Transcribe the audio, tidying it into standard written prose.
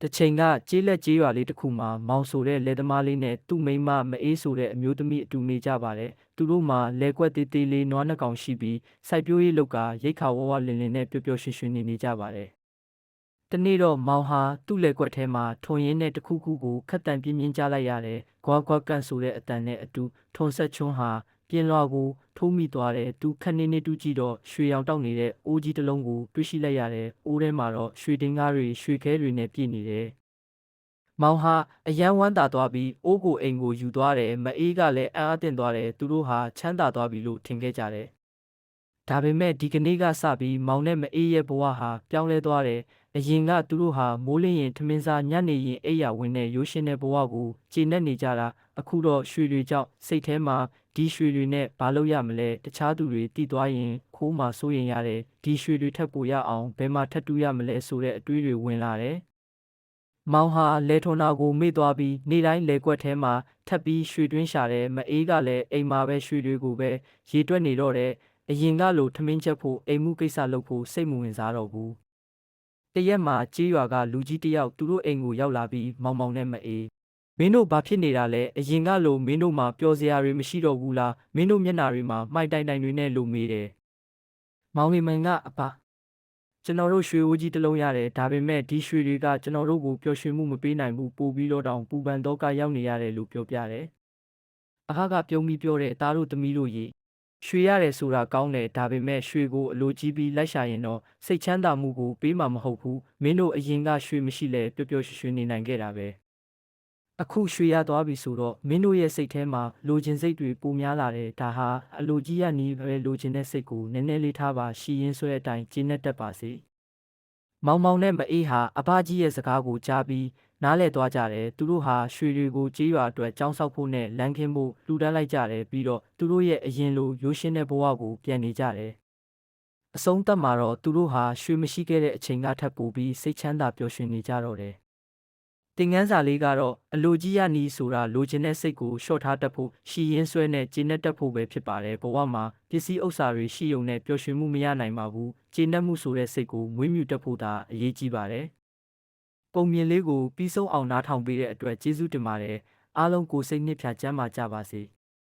တချိန်ကကျေးလက်ကျေးရွာလေးတစ်ခုမှာမောင်ဆိုတဲ့လယ်သမားလေးနဲ့သူ့မိန်းမမအေးဆိုတဲ့အမျိုးသမီးအတူနေကြပါတယ်။သူတို့မှာလယ်ကွက်သေးသေးလေးနွားနှစ်ကောင်ရှိပြီးစိုက်ပျိုးရေးလုပ်ကရိတ်ခါဝဝလင်လင်နဲ့ပျော်ပျော်ရွှင်ရွှင်နေကြပါတယ်။တနေ့တော့မောင်ဟာသူ့လယ်ကွက်ထဲမှာထွန်ရင်းနဲ့တခုခုကိုခက်တန်ပြင်းပြင်းကြားလိုက်ရတယ်။ဂွားဂွားကန်ဆိုတဲ့အတန်နဲ့အတူထွန်ဆက်ချွန်းဟာပြင်းလွှာကိုထိုးမိသွားတယ်။သူခက်နေနေတူးကြည့်တော့ရွှေရောင်တောက်နေတဲ့အိုးကြီးတစ်လုံးကိုတွေ့ရှိလိုက်ရတယ်။အိုးထဲမှာတော့ရွှေတင်းကားတွေရွှေခဲတွေနဲ့ပြည့်နေတယ်။မောင်ဟာအယမ်းဝမ်းသာသွားပြီးအိုးကိုအိမ်ကိုယူသွားတယ်။မအေးကလည်းအံ့အားသင့်သွားတယ်။သူတို့ဟာချမ်းသာသွားပြီလို့ထင်ခဲ့ကြတယ်။ဒါပေမဲ့ဒီကနေ့ကစပြီးမောင်နဲ့မအေးရဲ့ဘဝဟာပြောင်းလဲသွားတယ်။အရင်ကသူတို့ဟာမိုးလင်းရင်ထမင်းစားညနေရင်အိပ်ယာဝင်တဲ့ရိုးရှင်းတဲ့ဘဝကိုကျေနပ်နေကြတာ။အခုတော့ရွှေတွေကြောင့်စိတ်ထဲမှာဒီရွှေတွေနဲ့ဘာလုပ်ရမလဲတခြားသူတွေတည်သွားရင်ခိုးမှစိုးရင်ရတယ်။ဒီရွှေတွေထပ်ပိုရအောင်ဘယ်မှာထပ်တူးရမလဲဆိုတဲ့အတွေးတွေဝင်လာတယ်။မောင်ဟာလယ်ထွန်တာကိုမေ့သွားပြီးနေ့တိုင်းလယ်ကွက်ထဲမှာထပ်ပြီးရွှေတွင်းရှာတယ်။မအေးကလည်းအိမ်မှာပဲရွှေတွေကိုပဲရေတွက်နေတော့တယ်။အရင်ကလိုထမင်းချက်ဖို့အိမ်မှုကိစ္စလုပ်ဖို့စိတ်မဝင်စားတော့ဘူး။တရက်မှာကြေးရွာကလူကြီးတစ်ယောက်သူတို့အိမ်ကိုရောက်လာပြီးမောင်နဲ့မအေးမင်းတို့ဘာဖြစ်နေတာလဲအရင်ကလိုမင်းတို့မှာပျော်စရာတွေမရှိတော့ဘူးလားမင်းတို့မျက်နှာတွေမှာမှိုက်တိုင်တိုင်တွေနဲ့လိုမေးတယ်။မောင်ရီမန်ကအဖကျွန်တော်တို့ရွှေအိုးကြီးတစ်လုံးရတယ်ဒါပေမဲ့ဒီရွှေတွေကကျွန်တော်တို့ကိုပျော်ရွှင်မှုမပေးနိုင်ဘူးပို့ပြီးတော့တောင်ပူပန်တော့ကရောက်နေရတယ်လို့ပြောပြတယ်။အခါကပြုံးပြီးပြောတဲ့အသားတို့သမီးတို့ရေရွှေရတယ်ဆိုတာကောင်းတယ်ဒါပေမဲ့ရွှေကိုအလိုကြီးပြီးလိုက်ရှာရင်တော့စိတ်ချမ်းသာမှုကိုပေးမှာမဟုတ်ဘူးမင်းတို့အရင်ကရွှေမရှိလဲပျော်ပျော်ရွှင်ရွှင်နေနိုင်ခဲ့တာပဲအခုရွှေရသွားပြီဆိုတော့မင်းတို့ရဲ့စိတ်ထဲမှာလိုချင်စိတ်တွေပိုများလာတယ်ဒါဟာအလိုကြီးရနီးပဲလိုချင်တဲ့စိတ်ကိုနည်းနည်းလေးထားပါရှီရင်ဆွဲအတိုင်းကျင်းနဲ့တက်ပါစေမောင်နဲ့မအေးဟာအဘကြီးရဲ့စကားကိုကြားပြီးနားလဲသွားကြတယ်သူတို့ဟာရွှေတွေကိုကြေးရွာအတွက်ចောင်းဆောက်ဖို့နဲ့လမ်းခင်းဖို့လှူဒန်းလိုက်ကြတယ်ပြီးတော့သူတို့ရဲ့အရင်လိုရိုးရှင်းတဲ့ဘဝကိုပြန်နေကြတယ်အဆုံးသတ်မှာတော့သူတို့ဟာရွှေမရှိခဲ့တဲ့အချိန်ကထပ်ပိုပြီးစိတ်ချမ်းသာပျော်ရွှင်နေကြတော့တယ်သင်ခန်းစာလေးကတော့အလိုကြီးရနီးဆိုတာလိုချင်တဲ့စိတ်ကိုလျှော့ထားတတ်ဖို့ရှီရင်ဆွဲနဲ့ကျေနပ်တတ်ဖို့ပဲဖြစ်ပါတယ်ဘဝမှာပစ္စည်းဥစ္စာတွေရှိုံနဲ့ပျော်ရွှင်မှုမရနိုင်ပါဘူးကျေနပ်မှုဆိုတဲ့စိတ်ကိုမွေးမြူတတ်ဖို့သာအရေးကြီးပါတယ်ပုံမြင်လေးကိုပြီးဆုံးအောင်နားထောင်ပေးတဲ့အတွက်ကျေးဇူးတင်ပါတယ်အားလုံးကိုစိတ်နှစ်ဖြာကျန်းမာကြပါစေ